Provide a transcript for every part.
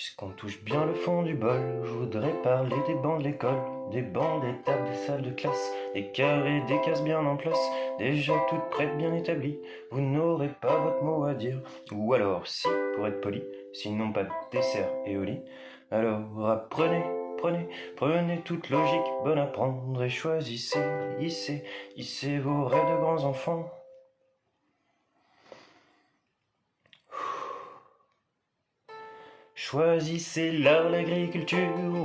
Puisqu'on touche bien le fond du bol, je voudrais parler des bancs de l'école, des bancs, des tables, des salles de classe, des carrés, des cases bien en place, déjà toutes prêtes, bien établies. Vous n'aurez pas votre mot à dire, ou alors si, pour être poli, sinon pas de dessert et au lit. Alors apprenez, prenez toute logique bonne à prendre et choisissez, hissez vos rêves de grands enfants. Choisissez l'art, l'agriculture,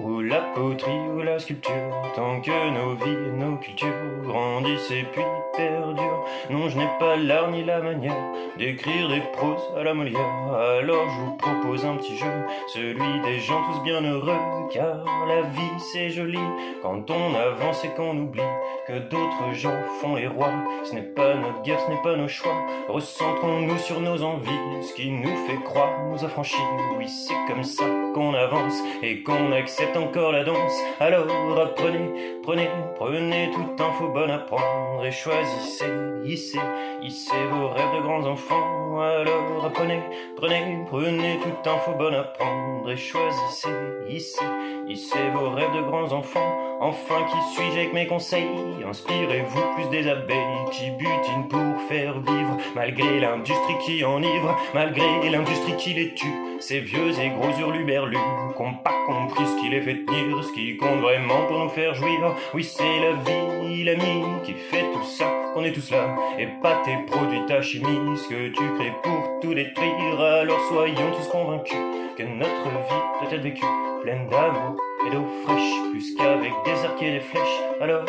ou la poterie, ou la sculpture, tant que nos vies et nos cultures grandissent et puis perdurent. Non, je n'ai pas l'art ni la manière d'écrire des proses à la Molière, alors je vous propose un petit jeu, celui des gens tous bien heureux, car la vie c'est joli quand on avance et qu'on oublie que d'autres gens font les rois. Ce n'est pas notre guerre, ce n'est pas nos choix, recentrons-nous sur nos envies, ce qui nous fait croire nous affranchir. Oui, c'est comme ça qu'on avance et qu'on accepte encore la danse. Alors apprenez, prenez toute info bonne à prendre et choisissez, hissez vos rêves de grands enfants. Alors apprenez, prenez toute info bonne à prendre et choisissez, hissez vos rêves de grands enfants. Enfin, qui suis-je avec mes conseils? Inspirez-vous plus des abeilles qui butinent pour faire vivre, malgré l'industrie qui enivre, malgré l'industrie qui les tue. Ces vieux et gros hurluberlus qu'ont pas compris ce qui les fait tenir, ce qui compte vraiment pour nous faire jouir. Oui, c'est la vie, l'ami, qui fait tout ça, qu'on est tous là, et pas tes produits, ta chimie, ce que tu crées pour tout détruire. Alors soyons tous convaincus que notre vie doit être vécue pleine d'amour et d'eau fraîche, plus qu'avec des arcs et des flèches. Alors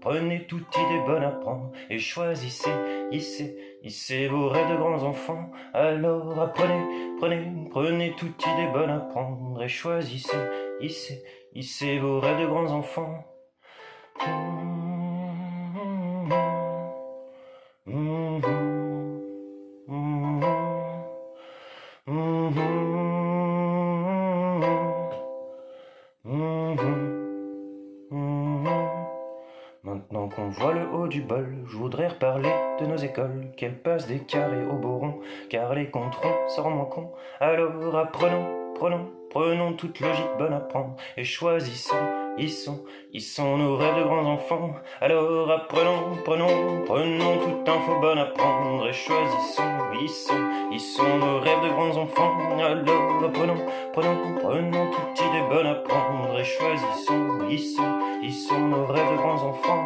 prenez toute idée bonne à prendre et choisissez, hissez vos rêves de grands enfants. Alors prenez toute idée bonne à prendre et choisissez, hissez vos rêves de grands enfants. Maintenant qu'on voit le haut du bol, je voudrais reparler de nos écoles, qu'elles passent des carrés au beau rond, car les comptes ronds, ça rend moins con. Alors prenons toute logique bonne à prendre et choisissons, hissons nos rêves de grands enfants. Alors prenons toute info bonne à prendre et choisissons, hissons nos rêves de grands enfants. Alors prenons toute idée bonne à prendre et choisissons, hissons nos rêves de grands enfants.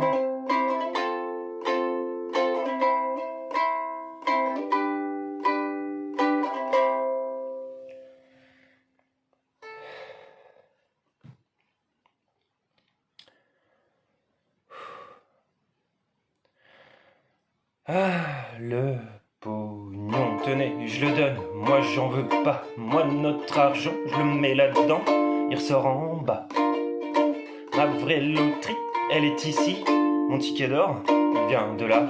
Ah, le pognon, tenez, je le donne, moi j'en veux pas. Moi notre argent, je le mets là-dedans, il ressort en bas. Ma vraie loterie, elle est ici, mon ticket d'or, il vient de là.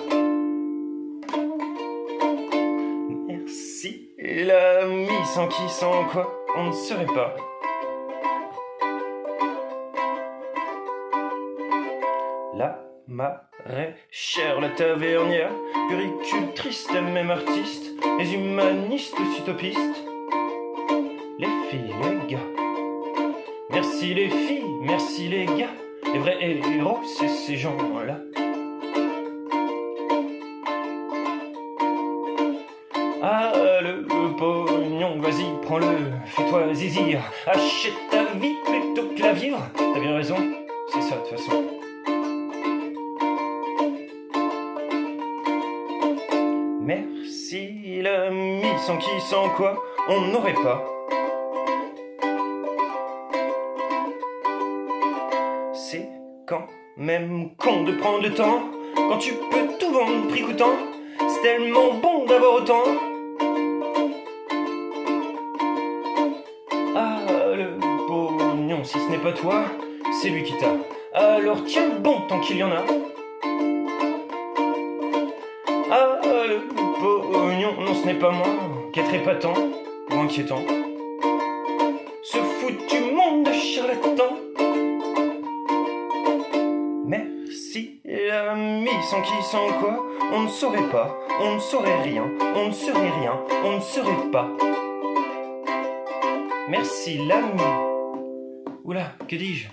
Merci l'ami, sans qui, sans quoi, on ne serait pas. La maraîchère, la tavernière, puricultrice, même artiste, les humanistes, les utopistes, les filles, les gars. Merci les filles, merci les gars, les vrais héros, c'est ces gens-là. Ah, le pognon, vas-y, prends-le, fais-toi zizir, achète ta vie plutôt que la vivre. T'as bien raison, c'est ça de toute façon. Merci l'ami, sans qui, sans quoi, on n'aurait pas. C'est quand même con de prendre le temps, quand tu peux tout vendre prix coûtant. C'est tellement bon d'avoir autant. Ah, le pognon, si ce n'est pas toi, c'est lui qui t'a. Alors tiens bon tant qu'il y en a. Ah, le pognon, non ce n'est pas moi, qu'être épatant ou inquiétant. Ce foutu monde de charlatans. Merci l'ami, sans qui, sans quoi, on ne saurait pas, on ne saurait rien, on ne serait rien, on ne serait pas. Merci l'ami. Oula, que dis-je?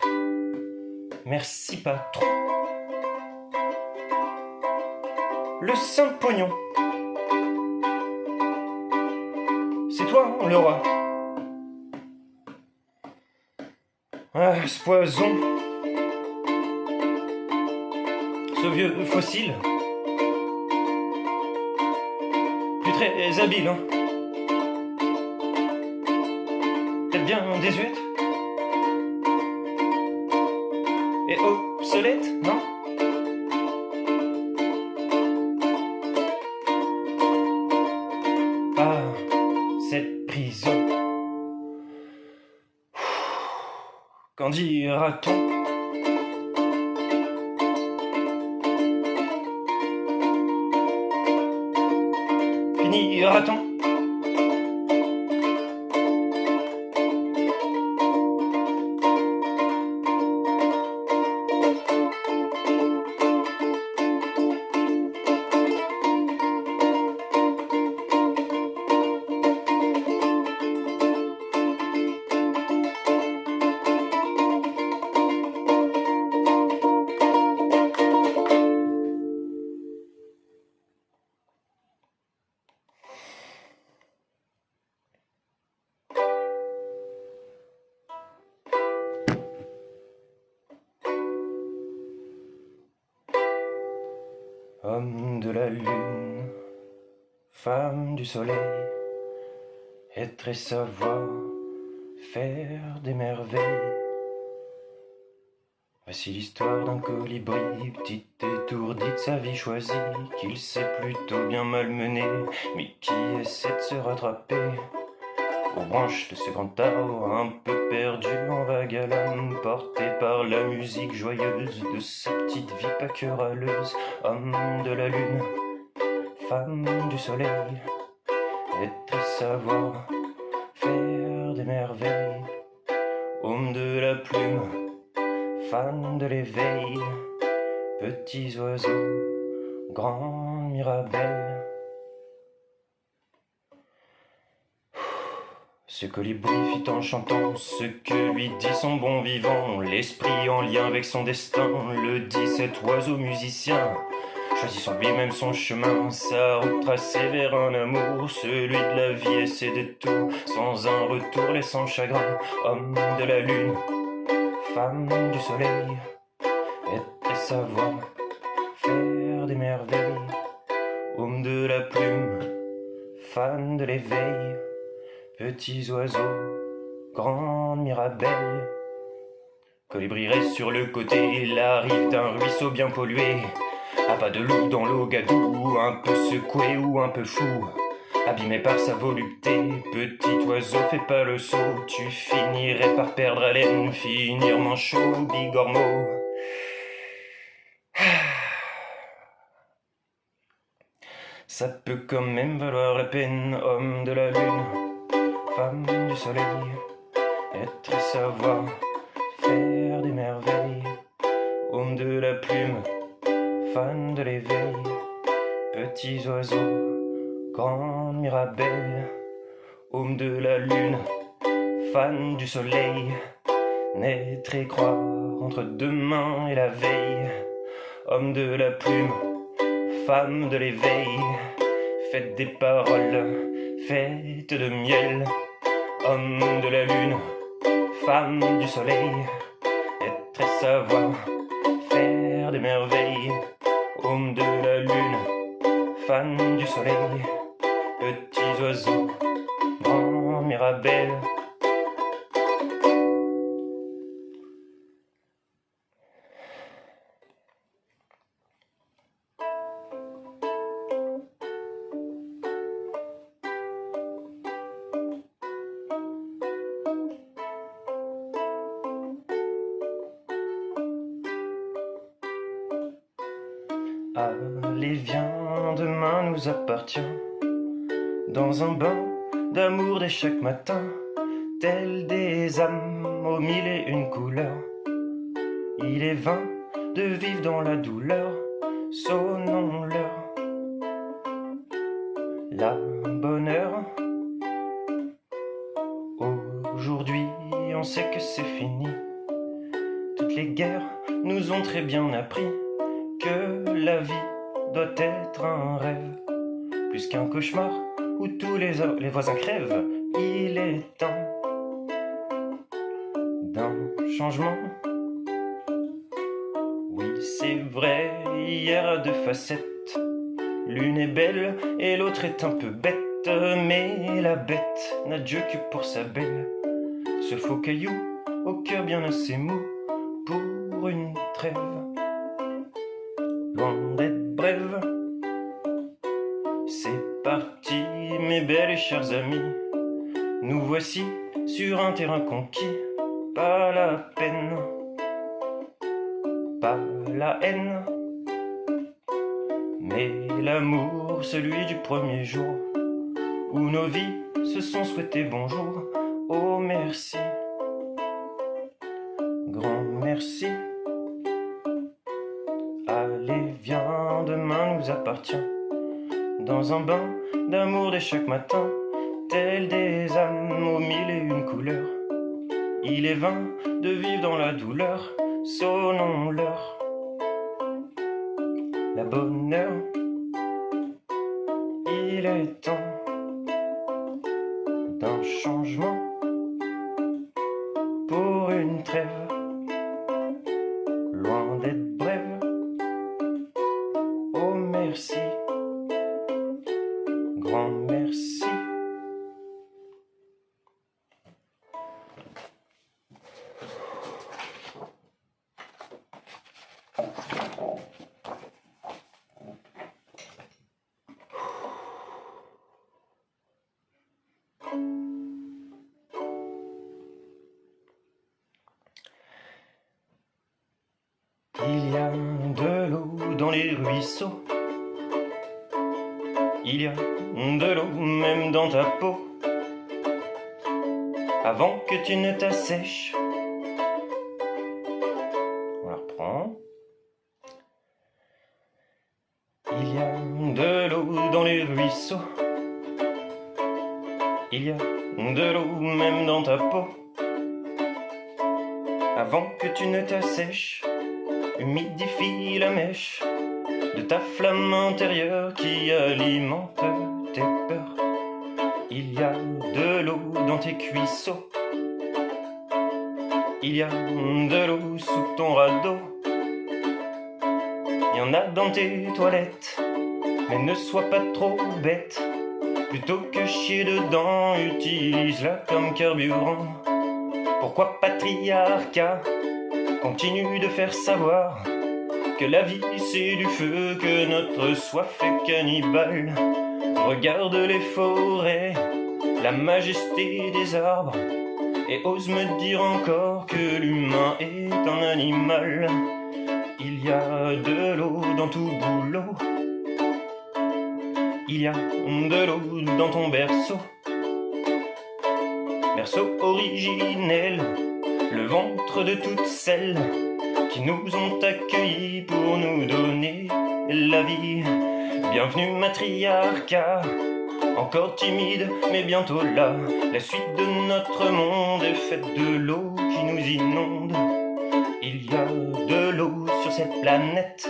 Merci patron. Le saint pognon. C'est toi, le roi. Ah, ce poison. Ce vieux fossile. Plus très habile, hein. Peut-être bien désuète. Et obsolète, non? Ah, cette prison. Qu'en dira-t-on? Finira-t-on? Homme de la lune, femme du soleil, être et savoir faire des merveilles. Voici l'histoire d'un colibri, petit étourdi de sa vie choisie, qu'il sait plutôt bien malmener, mais qui essaie de se rattraper. Aux branches de ce grand arbre, un peu perdu en vague à l'âme, porté par la musique joyeuse de sa petite vie pas que râleuse. Homme de la lune, femme du soleil, être et savoir faire des merveilles. Homme de la plume, fan de l'éveil, petits oiseaux, grands mirabelles. Ce colibri fit en chantant ce que lui dit son bon vivant, l'esprit en lien avec son destin, le dit cet oiseau musicien. Choisissant lui-même son chemin, sa route tracée vers un amour, celui de la vie et ses détours, sans un retour laissant chagrin. Homme de la lune, femme du soleil, être et savoir faire des merveilles. Homme de la plume, fan de l'éveil, petits oiseaux, grandes mirabelles. Colibri reste sur le côté, il arrive d'un ruisseau bien pollué. À pas de loup dans l'eau gadou, un peu secoué ou un peu fou, abîmé par sa volupté. Petit oiseau, fais pas le saut, tu finirais par perdre haleine, finir manchot, bigorneau. Ça peut quand même valoir la peine, homme de la lune, femme du soleil, être et savoir faire des merveilles. Homme de la plume, fan de l'éveil, petits oiseaux, grandes mirabelles. Homme de la lune, fan du soleil, naître et croire entre demain et la veille. Homme de la plume, femme de l'éveil, faites des paroles, faites de miel. Homme de la lune, femme du soleil, être et savoir faire des merveilles. Homme de la lune, fan du soleil, petits oiseaux, grands mirabelles. Allez viens, demain nous appartient, dans un bain d'amour dès chaque matin, tels des âmes aux mille et une couleurs. Il est vain de vivre dans la douleur, sonnons-leur la bonne heure. Aujourd'hui très bien appris que la vie doit être un rêve, plus qu'un cauchemar où tous les voisins crèvent. Il est temps d'un changement. Oui, c'est vrai, hier a deux facettes. L'une est belle et l'autre est un peu bête, mais la bête n'a Dieu que pour sa belle. Ce faux caillou au cœur bien assez mou pour une trêve, loin d'être brève. C'est parti, mes belles et chers amis, nous voici sur un terrain conquis. Pas la peine, pas la haine, mais l'amour, celui du premier jour, où nos vies se sont souhaitées bonjour. Oh merci, grand merci. Allez viens, demain nous appartient, dans un bain d'amour dès chaque matin, tels des âmes aux mille et une couleurs. Il est vain de vivre dans la douleur, sonnons-leur la bonne heure. Il est temps d'un changement, pour une trêve, loin d'être brève. Oh merci, grand merci. Il y a de l'eau dans les ruisseaux, il y a de l'eau même dans ta peau. Avant que tu ne t'assèches, on la reprend. Il y a de l'eau dans les ruisseaux, il y a de l'eau même dans ta peau. Avant que tu ne t'assèches, humidifie la mèche de ta flamme intérieure qui alimente tes peurs. Il y a de l'eau dans tes cuisseaux, il y a de l'eau sous ton radeau, il y en a dans tes toilettes, mais ne sois pas trop bête. Plutôt que chier dedans, utilise-la comme carburant. Pourquoi patriarcat continue de faire savoir que la vie c'est du feu, que notre soif est cannibale? Regarde les forêts, la majesté des arbres, et ose me dire encore que l'humain est un animal. Il y a de l'eau dans tout boulot, il y a de l'eau dans ton berceau, berceau originel, le ventre de toutes celles qui nous ont accueillis pour nous donner la vie. Bienvenue matriarcat, encore timide mais bientôt là. La suite de notre monde est faite de l'eau qui nous inonde. Il y a de l'eau sur cette planète,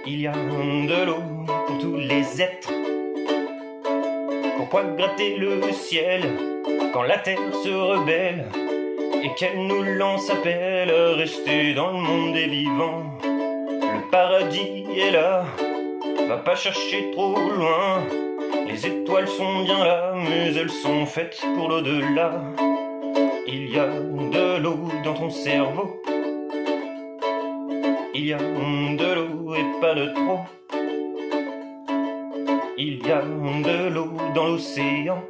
il y a de l'eau pour tous les êtres. Pourquoi gratter le ciel quand la terre se rebelle et qu'elle nous lance appel à rester dans le monde des vivants? Le paradis est là, va pas chercher trop loin. Les étoiles sont bien là, mais elles sont faites pour l'au-delà. Il y a de l'eau dans ton cerveau, il y a de l'eau et pas de trop. Il y a de l'eau dans l'océan,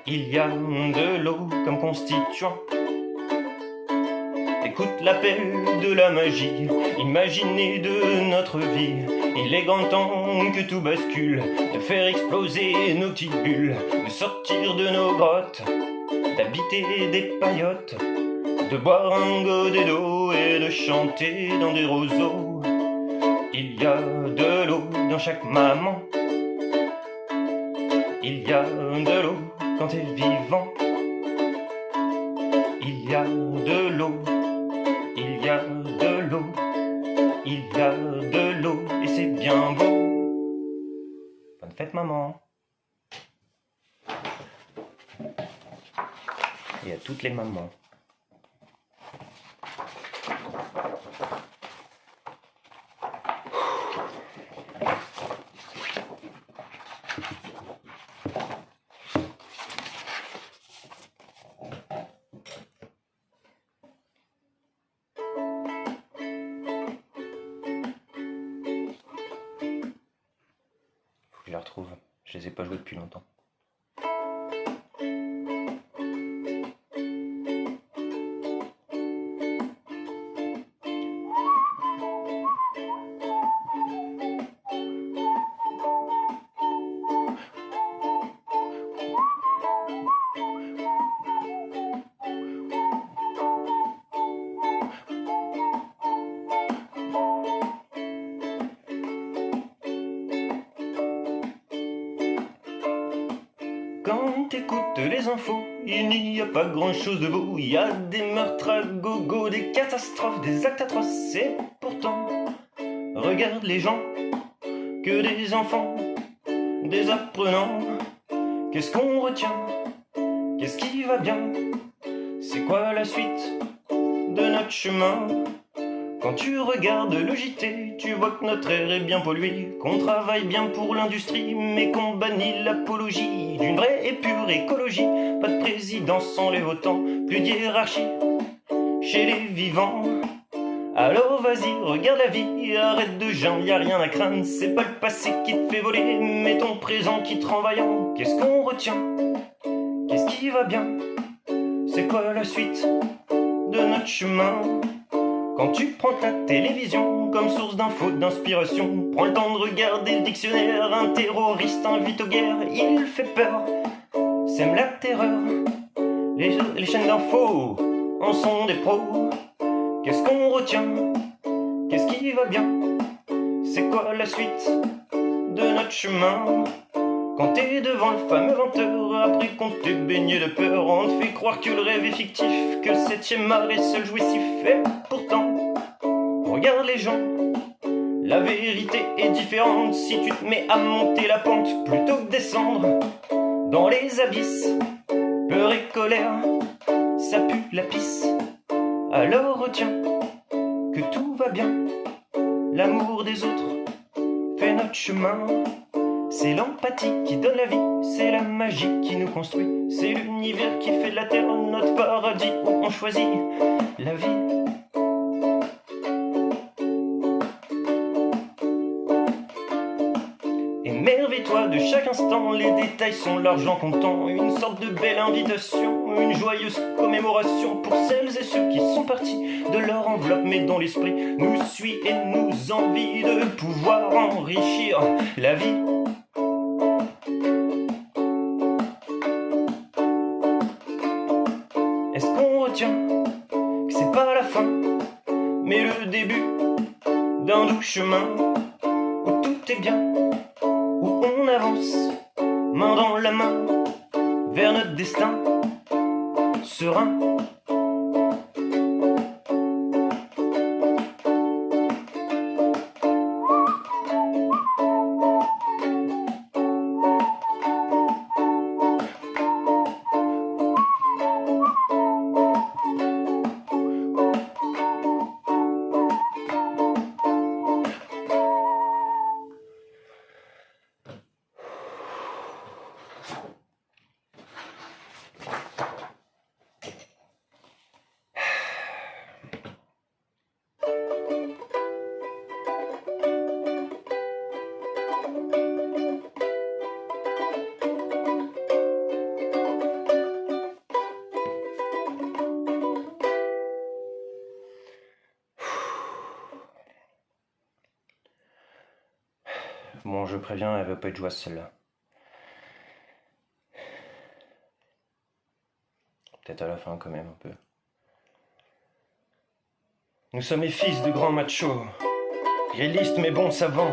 il y a de l'eau comme constituant. Écoute l'appel de la magie, imaginez de notre vie. Il est grand temps que tout bascule, de faire exploser nos petites bulles, de sortir de nos grottes, d'habiter des paillotes, de boire un godet d'eau et de chanter dans des roseaux. Il y a de l'eau dans chaque maman, il y a de l'eau quand t'es vivant, il y a de l'eau de l'eau et c'est bien beau. Bonne fête maman. Et à toutes les mamans. Faut que je la retrouve, je les ai pas joués depuis longtemps. Quand t'écoutes les infos, il n'y a pas grand chose de beau. Il y a des meurtres à gogo, des catastrophes, des actes atroces. Et pourtant, regarde les gens, que des enfants, des apprenants. Qu'est-ce qu'on retient? Qu'est-ce qui va bien? C'est quoi la suite de notre chemin? Quand tu regardes le JT, tu vois que notre air est bien pollué, qu'on travaille bien pour l'industrie, mais qu'on bannit l'apologie d'une vraie et pure écologie. Pas de président sans les votants, plus d'hiérarchie chez les vivants. Alors vas-y, regarde la vie, arrête de geindre, y a rien à craindre. C'est pas le passé qui te fait voler, mais ton présent qui te rend vaillant. Qu'est-ce qu'on retient? Qu'est-ce qui va bien? C'est quoi la suite de notre chemin? Quand tu prends ta télévision comme source d'infos, d'inspiration, prends le temps de regarder le dictionnaire. Un terroriste invite aux guerres, il fait peur, sème la terreur. Les chaînes d'infos en sont des pros. Qu'est-ce qu'on retient? Qu'est-ce qui va bien? C'est quoi la suite de notre chemin? Quand t'es devant le fameux 20h, après qu'on t'ait baigné de peur, on te fait croire que le rêve est fictif, que le 7e art est seul jouissif. Et pourtant, regarde les gens, la vérité est différente. Si tu te mets à monter la pente plutôt que descendre dans les abysses, peur et colère, ça pue la pisse. Alors retiens que tout va bien, l'amour des autres fait notre chemin. C'est l'empathie qui donne la vie, c'est la magie qui nous construit. C'est l'univers qui fait de la terre notre paradis où on choisit la vie. Émerveille-toi de chaque instant, les détails sont l'argent comptant. Une sorte de belle invitation, une joyeuse commémoration pour celles et ceux qui sont partis de leur enveloppe, mais dont l'esprit nous suit et nous envie de pouvoir enrichir la vie. Est-ce qu'on retient que c'est pas la fin, mais le début d'un doux chemin où tout est bien, où on avance main dans la main vers notre destin serein. Bon, je préviens, elle va pas être jouasse celle-là. Peut-être à la fin quand même un peu. Nous sommes les fils de grands machos, réalistes mais bons savants,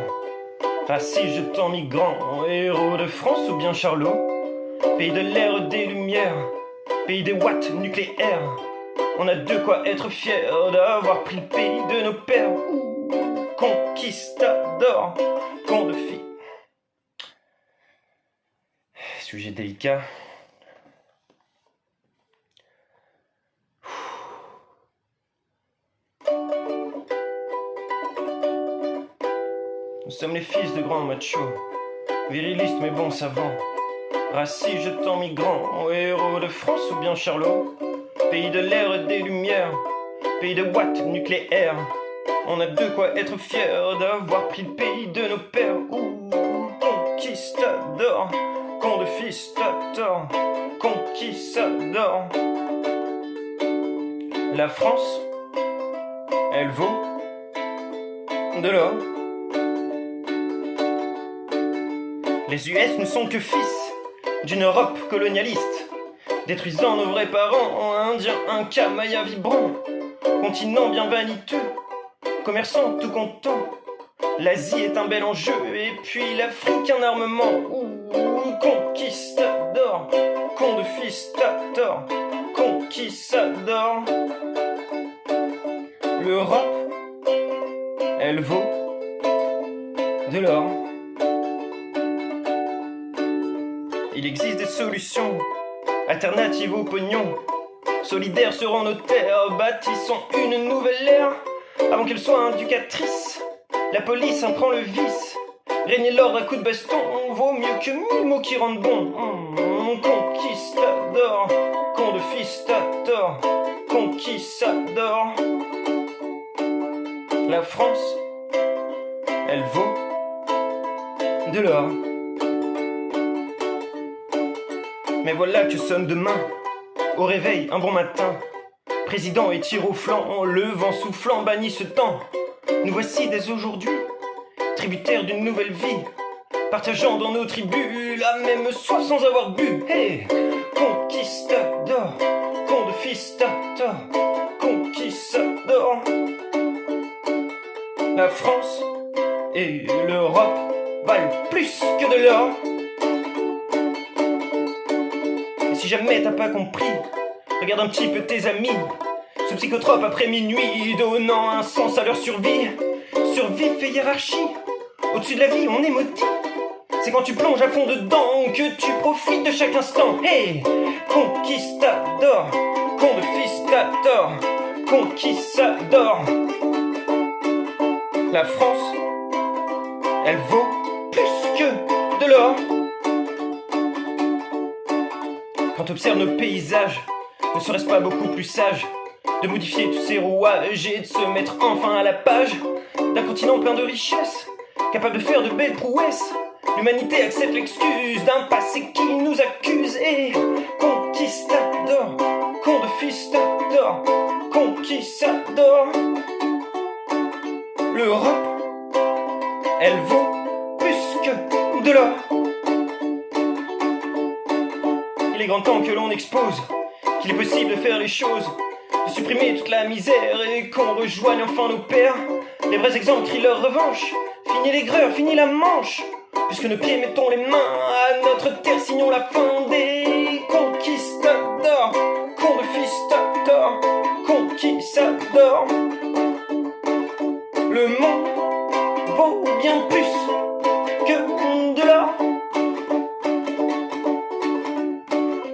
assis jetant migrants, héros de France ou bien Charlot, pays de l'ère des lumières, pays des watts nucléaires. On a de quoi être fiers d'avoir pris le pays de nos pères. conquistador, con de fille. Sujet délicat. Nous sommes les fils de grands machos, virilistes mais bons savants, racistes jetant migrants, héros de France ou bien Charlot, pays de l'air et des lumières, pays de watts nucléaires. On a de quoi être fiers d'avoir pris le pays de nos pères. Ouh, conquistador, con de fistator, conquistador. La France, elle vaut de l'or. Les US ne sont que fils d'une Europe colonialiste, détruisant nos vrais parents, indiens, incas, mayas vibrants, continent bien vaniteux, commerçant tout content. L'Asie est un bel enjeu, et puis l'Afrique un armement. Ouh, conquistador, con de fistator, conquistador. L'Europe, elle vaut de l'or. Il existe des solutions alternatives au pognon. Solidaires seront nos terres, bâtissons une nouvelle ère. Avant qu'elle soit inducatrice, la police en prend le vice. Régner l'ordre à coups de baston vaut mieux que 1000 mots qui rendent bon. Conquistador, con de fistator, conquistador. La France, elle vaut de l'or. Mais voilà que sonne demain, au réveil, un bon matin. Président et tir au flanc, le vent soufflant bannit ce temps. Nous voici dès aujourd'hui, tributaires d'une nouvelle vie, partageant dans nos tribus la même soif sans avoir bu. Hey, conquistador, con de fistator, conquistador. La France et l'Europe valent plus que de l'or. Et si jamais t'as pas compris, regarde un petit peu tes amis, ce psychotrope après minuit, donnant un sens à leur survie. Survie fait hiérarchie, au-dessus de la vie on est maudit. C'est quand tu plonges à fond dedans que tu profites de chaque instant. Hey, conquistador, con de fistator, conquistador. La France, elle vaut plus que de l'or. Quand t'observes nos paysages, ne serait-ce pas beaucoup plus sage de modifier tous ces rouages et de se mettre enfin à la page d'un continent plein de richesses, capable de faire de belles prouesses. L'humanité accepte l'excuse d'un passé qui nous accuse. Et conquistador, con de fistator, conquistador. L'Europe, elle vaut plus que de l'or. Il est grand temps que l'on expose qu'il est possible de faire les choses, de supprimer toute la misère et qu'on rejoigne enfin nos pères. Les vrais exemples crient leur revanche. Fini l'aigreur, fini la manche. Puisque nos pieds mettons les mains à notre terre, signons la fin des conquistadors. Con de fistator, conquistador. Le monde vaut bien plus que de l'or.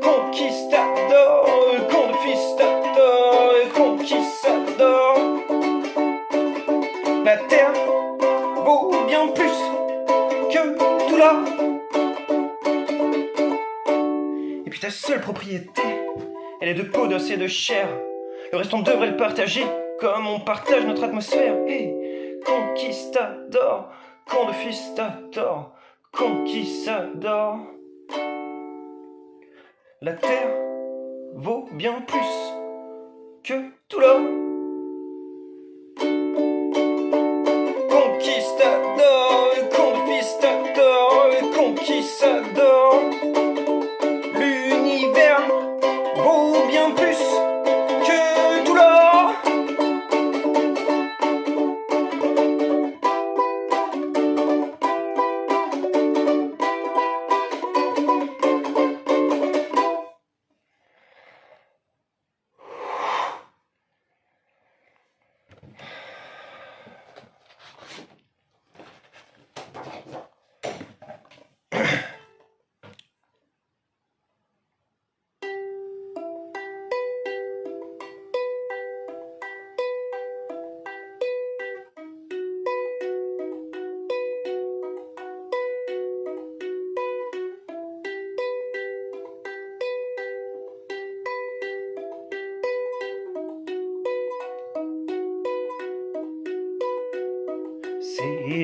Conquistador, con de fistator, conquistador. La terre vaut bien plus que tout l'or. Et puis ta seule propriété, elle est de peau, d'os et de chair. Le reste on devrait le partager comme on partage notre atmosphère. Hey, conquistador, con de fistator, conquistador. La terre vaut bien plus que tout l'or. Conquistador, conquistador, conquistador. L'univers vaut bien plus que tout l'or.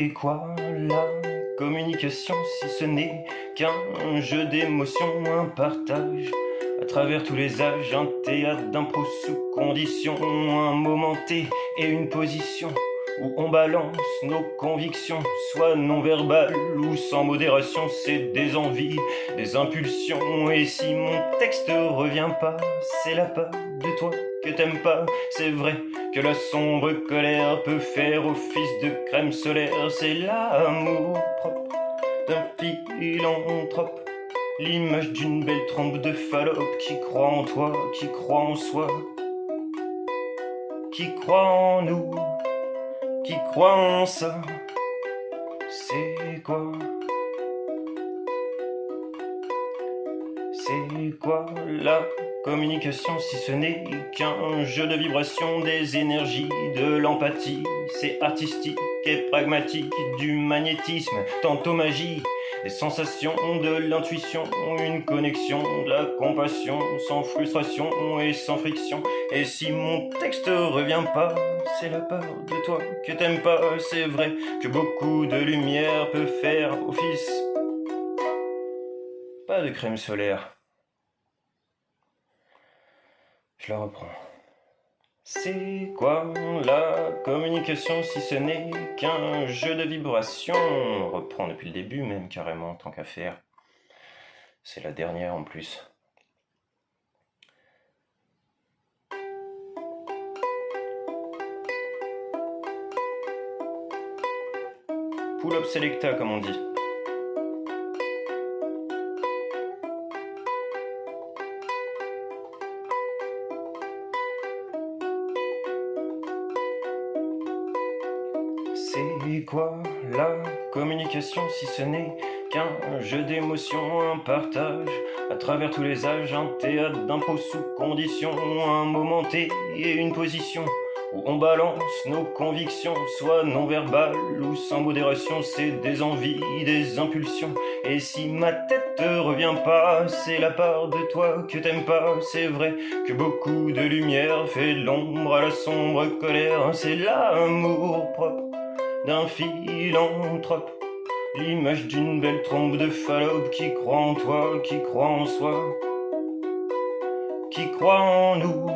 C'est quoi la communication si ce n'est qu'un jeu d'émotions, un partage à travers tous les âges, un théâtre d'impro sous condition, un moment T et une position où on balance nos convictions, soit non verbales ou sans modération. C'est des envies, des impulsions, et si mon texte revient pas, c'est la peur de toi que t'aimes pas. C'est vrai que la sombre colère peut faire office de crème solaire. C'est l'amour propre d'un philanthrope, l'image d'une belle trompe de Fallope qui croit en toi, qui croit en soi, qui croit en nous, qui croit en ça. C'est quoi? C'est quoi la communication si ce n'est qu'un jeu de vibrations, des énergies, de l'empathie? C'est artistique et pragmatique, du magnétisme, tantôt magie, des sensations, de l'intuition, une connexion, de la compassion, sans frustration et sans friction. Et si mon texte revient pas, c'est la peur de toi que t'aimes pas. C'est vrai que beaucoup de lumière peut faire office, pas de crème solaire. Je la reprends. C'est quoi la communication si ce n'est qu'un jeu de vibrations? On reprend depuis le début même carrément, tant qu'à faire. C'est la dernière en plus. Pull-up selecta comme on dit. C'est quoi la communication si ce n'est qu'un jeu d'émotions, un partage à travers tous les âges, un théâtre d'impro sous condition, un moment T et une position où on balance nos convictions, soit non verbales ou sans modération. C'est des envies, des impulsions, et si ma tête te revient pas, c'est la part de toi que t'aimes pas. C'est vrai que beaucoup de lumière fait l'ombre à la sombre colère. C'est l'amour propre d'un philanthrope, l'image d'une belle trompe de Fallope qui croit en toi, qui croit en soi, qui croit en nous,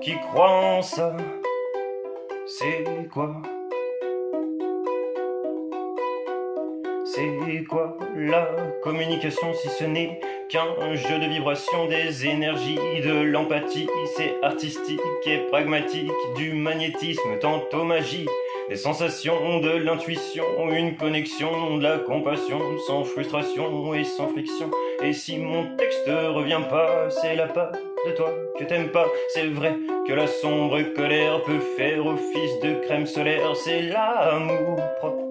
qui croit en ça. C'est quoi? C'est quoi la communication si ce n'est qu'un jeu de vibrations, des énergies, de l'empathie? C'est artistique et pragmatique, du magnétisme, tantôt magie, des sensations, de l'intuition, une connexion, de la compassion, sans frustration et sans friction. Et si mon texte revient pas, c'est la part de toi que t'aimes pas. C'est vrai que la sombre colère peut faire office de crème solaire. C'est l'amour propre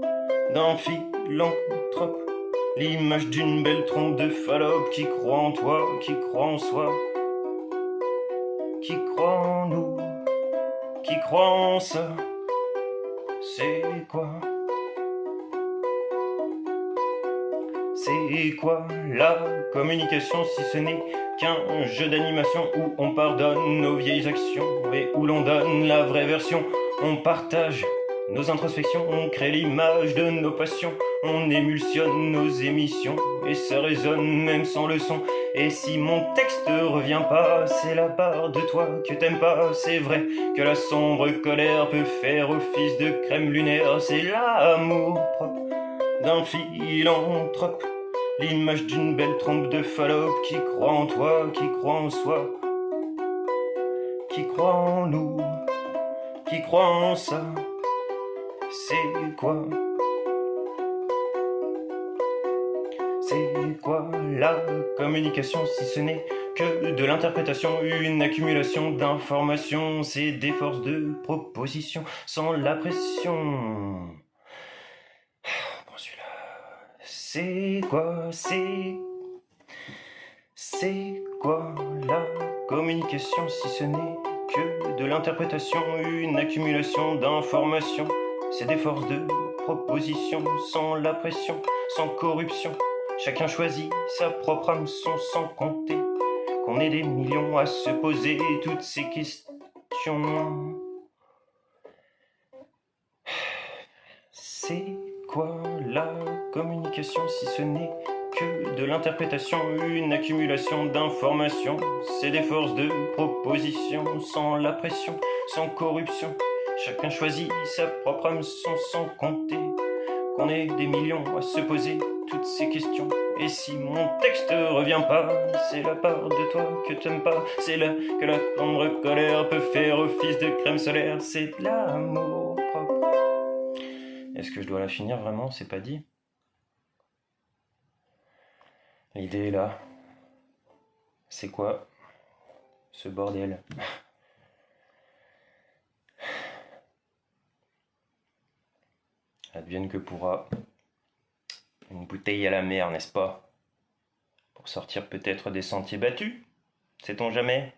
d'un philanthrope, l'image d'une belle trompe de Fallope qui croit en toi, qui croit en soi, qui croit en nous, qui croit en ça. C'est quoi? C'est quoi la communication si ce n'est qu'un jeu d'animation où on pardonne nos vieilles actions et où l'on donne la vraie version? On partage nos introspections, on crée l'image de nos passions, on émulsionne nos émissions et ça résonne même sans le son. Et si mon texte revient pas, c'est la part de toi que t'aimes pas. C'est vrai que la sombre colère peut faire office de crème lunaire. C'est l'amour propre d'un philanthrope, l'image d'une belle trompe de Fallope qui croit en toi, qui croit en soi, qui croit en nous, qui croit en ça. C'est quoi? C'est quoi la communication si ce n'est que de l'interprétation, une accumulation d'informations? C'est des forces de proposition sans la pression. Bon, celui-là. C'est quoi? C'est quoi la communication si ce n'est que de l'interprétation, une accumulation d'informations? C'est des forces de proposition sans la pression, sans corruption. Chacun choisit sa propre hameçon sans compter qu'on ait des millions à se poser toutes ces questions. C'est quoi la communication si ce n'est que de l'interprétation, une accumulation d'informations? C'est des forces de proposition, sans la pression, sans corruption. Chacun choisit sa propre hameçon sans compter qu'on est des millions à se poser toutes ces questions. Et si mon texte revient pas, c'est la part de toi que t'aimes pas, c'est là que la tendre colère peut faire office de crème solaire. C'est de l'amour propre. Est-ce que je dois la finir vraiment? C'est pas dit. L'idée est là. C'est quoi ce bordel? Advienne que pourra. Une bouteille à la mer, n'est-ce pas? Pour sortir peut-être des sentiers battus, sait-on jamais?